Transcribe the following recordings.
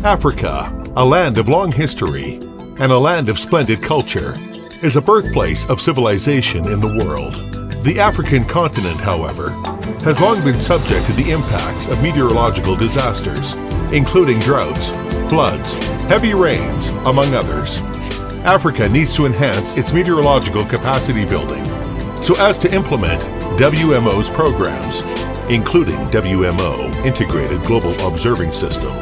Africa, a land of long history and a land of splendid culture, is a birthplace of civilization in the world. The African continent, however, has long been subject to the impacts of meteorological disasters, including droughts, floods, heavy rains, among others. Africa needs to enhance its meteorological capacity building so as to implement WMO's programs, including WMO Integrated Global Observing System,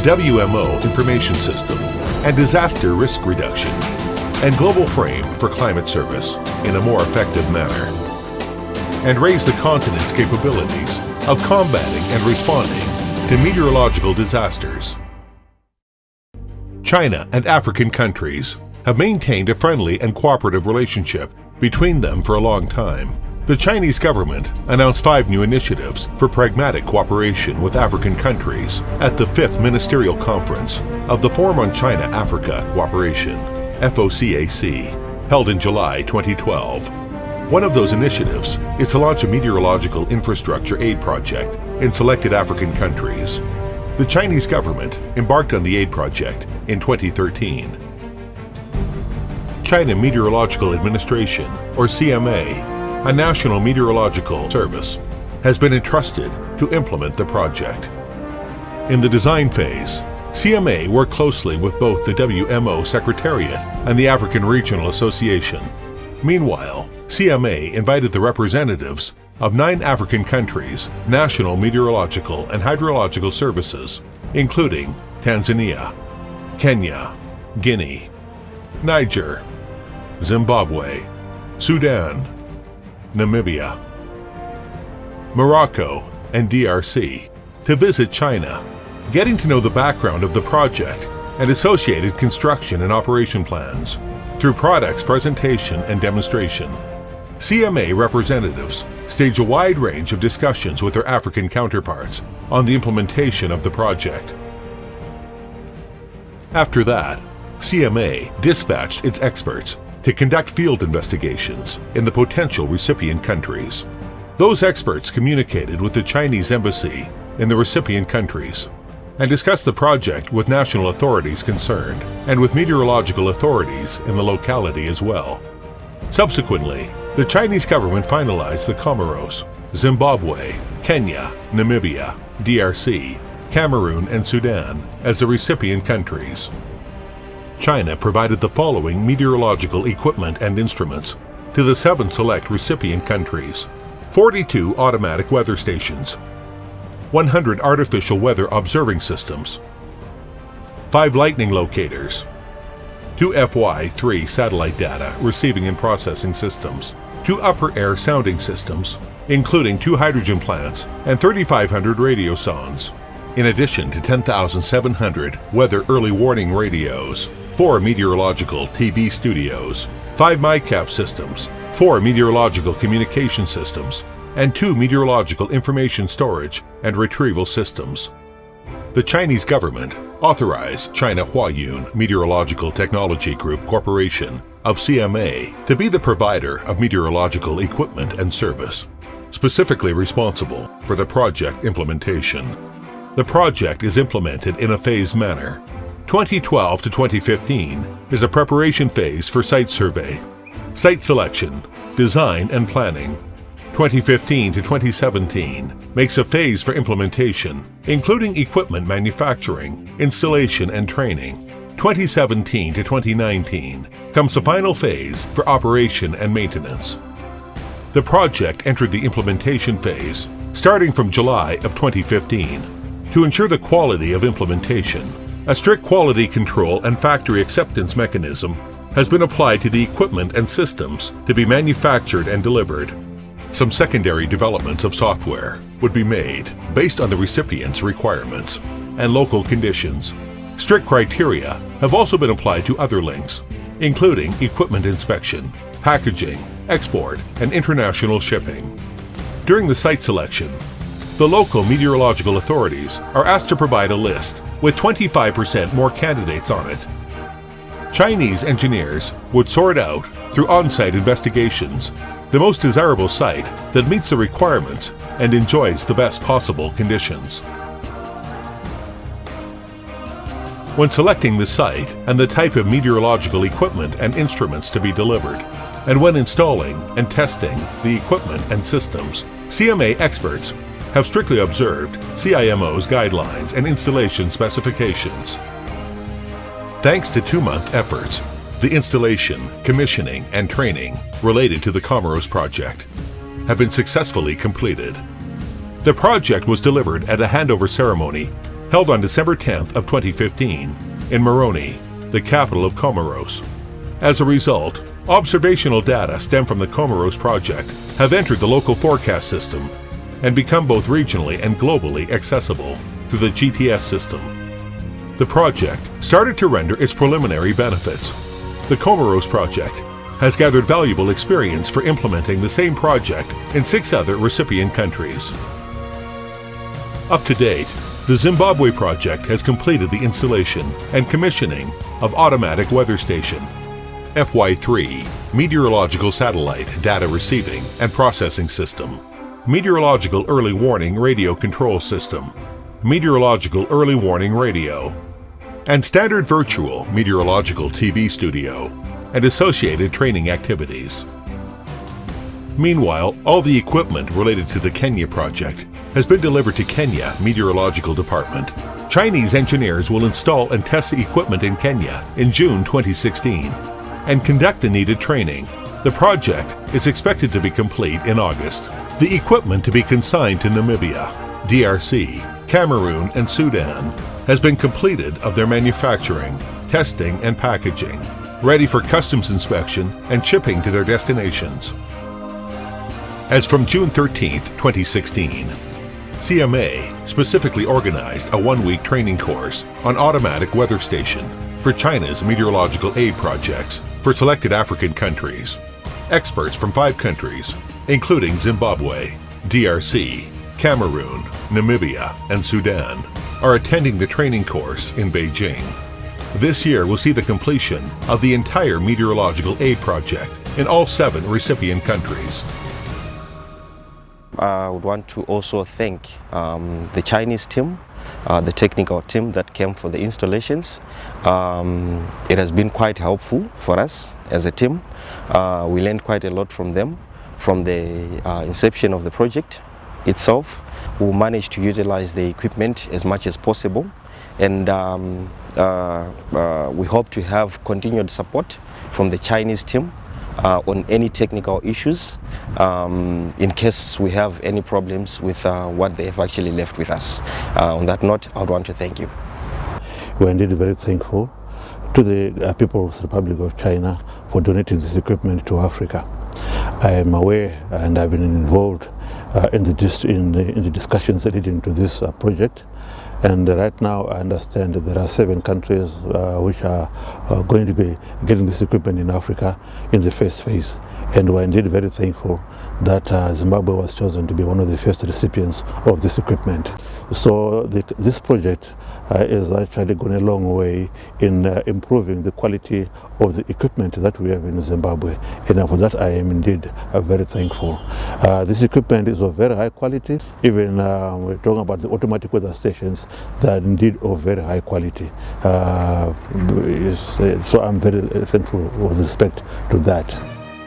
WMO Information System, and Disaster Risk Reduction, and Global Frame for Climate Service in a more effective manner, and raise the continent's capabilities of combating and responding to meteorological disasters. China and African countries have maintained a friendly and cooperative relationship between them for a long time. The Chinese government announced 5 new initiatives for pragmatic cooperation with African countries at the 5th Ministerial Conference of the Forum on China-Africa Cooperation, FOCAC, held in July 2012. One of those initiatives is to launch a meteorological infrastructure aid project in selected African countries. The Chinese government embarked on the aid project in 2013. China Meteorological Administration, or CMA, a national meteorological service, has been entrusted to implement the project. In the design phase, CMA worked closely with both the WMO Secretariat and the African Regional Association. Meanwhile, CMA invited the representatives of 9 African countries' national meteorological and hydrological services, including Tanzania, Kenya, Guinea, Niger, Zimbabwe, Sudan, Namibia, Morocco, and DRC to visit China, getting to know the background of the project and associated construction and operation plans through products presentation and demonstration. CMA representatives stage a wide range of discussions with their African counterparts on the implementation of the project. After that, CMA dispatched its experts to conduct field investigations in the potential recipient countries. Those experts communicated with the Chinese embassy in the recipient countries and discussed the project with national authorities concerned and with meteorological authorities in the locality as well. Subsequently, the Chinese government finalized the Comoros, Zimbabwe, Kenya, Namibia, DRC, Cameroon, and Sudan as the recipient countries. China provided the following meteorological equipment and instruments to the 7 select recipient countries: 42 automatic weather stations, 100 artificial weather observing systems, 5 lightning locators, 2 FY3 satellite data receiving and processing systems, 2 upper air sounding systems, including 2 hydrogen plants and 3,500 radiosondes, in addition to 10,700 weather early warning radios, 4 meteorological TV studios, 5 MICAP systems, 4 meteorological communication systems, and 2 meteorological information storage and retrieval systems. The Chinese government authorized China Huayun Meteorological Technology Group Corporation of CMA to be the provider of meteorological equipment and service, specifically responsible for the project implementation. The project is implemented in a phased manner. 2012 to 2015 is a preparation phase for site survey, site selection, design and planning. 2015 to 2017 makes a phase for implementation, including equipment manufacturing, installation and training. 2017 to 2019 comes the final phase for operation and maintenance. The project entered the implementation phase starting from July of 2015. To ensure the quality of implementation, a strict quality control and factory acceptance mechanism has been applied to the equipment and systems to be manufactured and delivered. Some secondary developments of software would be made based on the recipient's requirements and local conditions. Strict criteria have also been applied to other links, including equipment inspection, packaging, export, and international shipping. During the site selection, the local meteorological authorities are asked to provide a list with 25% more candidates on it. Chinese engineers would sort out, through on-site investigations, the most desirable site that meets the requirements and enjoys the best possible conditions. when selecting the site and the type of meteorological equipment and instruments to be delivered, and when installing and testing the equipment and systems. CMA experts have strictly observed CIMO's guidelines and installation specifications. Thanks to 2-month efforts, the installation, commissioning, and training related to the Comoros project have been successfully completed. The project was delivered at a handover ceremony held on December 10th of 2015 in Moroni, the capital of Comoros. As a result, observational data stemmed from the Comoros project have entered the local forecast system and become both regionally and globally accessible through the GTS system. The project started to render its preliminary benefits. The Comoros project has gathered valuable experience for implementing the same project in 6 other recipient countries. Up to date, the Zimbabwe project has completed the installation and commissioning of Automatic Weather Station, FY3 Meteorological Satellite Data Receiving and Processing System, Meteorological Early Warning Radio Control System, Meteorological Early Warning Radio, and Standard Virtual Meteorological TV Studio and associated training activities. Meanwhile, all the equipment related to the Kenya project has been delivered to Kenya Meteorological Department. Chinese engineers will install and test the equipment in Kenya in June 2016 and conduct the needed training. The project is expected to be complete in August. The equipment to be consigned to Namibia, DRC, Cameroon, and Sudan has been completed of their manufacturing, testing, and packaging, ready for customs inspection and shipping to their destinations. As from June 13, 2016, CMA specifically organized a 1-week training course on Automatic Weather Station for China's meteorological aid projects for selected African countries. Experts from 5 countries, including Zimbabwe, DRC, Cameroon, Namibia, and Sudan, are attending the training course in Beijing. This year will see the completion of the entire meteorological aid project in all 7 recipient countries. I would want to also thank the Chinese team, the technical team that came for the installations. It has been quite helpful for us as a team. We learned quite a lot from them, from the inception of the project itself. We managed to utilize the equipment as much as possible, and we hope to have continued support from the Chinese team on any technical issues in case we have any problems with what they have actually left with us. On that note, I would want to thank you. We are indeed very thankful to the People's Republic of China for donating this equipment to Africa. I am aware and I've been involved in the discussions leading to this project. And right now I understand that there are 7 countries which are going to be getting this equipment in Africa in the first phase. And we're indeed very thankful that Zimbabwe was chosen to be one of the first recipients of this equipment. So this project is actually going a long way in improving the quality of the equipment that we have in Zimbabwe, and for that I am indeed very thankful. This equipment is of very high quality. Even we're talking about the automatic weather stations, they are indeed of very high quality. So I'm very thankful with respect to that.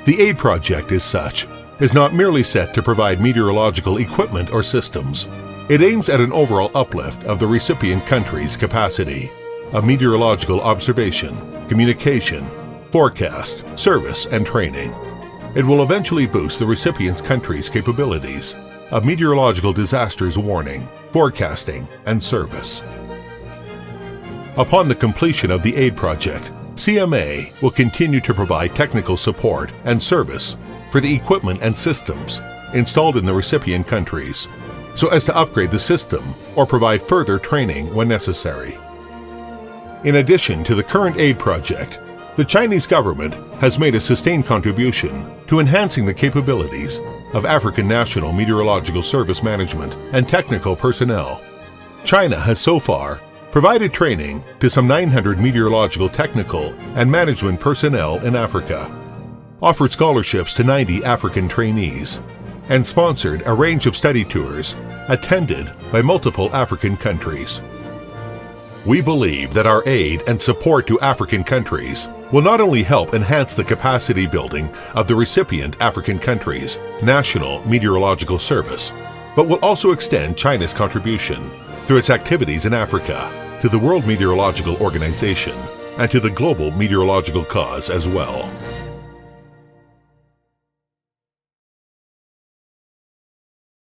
The aid project as such is not merely set to provide meteorological equipment or systems. It aims at an overall uplift of the recipient country's capacity of meteorological observation, communication, forecast, service, and training. It will eventually boost the recipient's country's capabilities of meteorological disasters warning, forecasting, and service. Upon the completion of the aid project, CMA will continue to provide technical support and service for the equipment and systems installed in the recipient countries, so as to upgrade the system or provide further training when necessary. In addition to the current aid project, the Chinese government has made a sustained contribution to enhancing the capabilities of African National Meteorological Service Management and technical personnel. China has so far provided training to some 900 meteorological technical and management personnel in Africa, offered scholarships to 90 African trainees, and sponsored a range of study tours attended by multiple African countries. We believe that our aid and support to African countries will not only help enhance the capacity building of the recipient African countries' National Meteorological Service, but will also extend China's contribution through its activities in Africa to the World Meteorological Organization and to the global meteorological cause as well.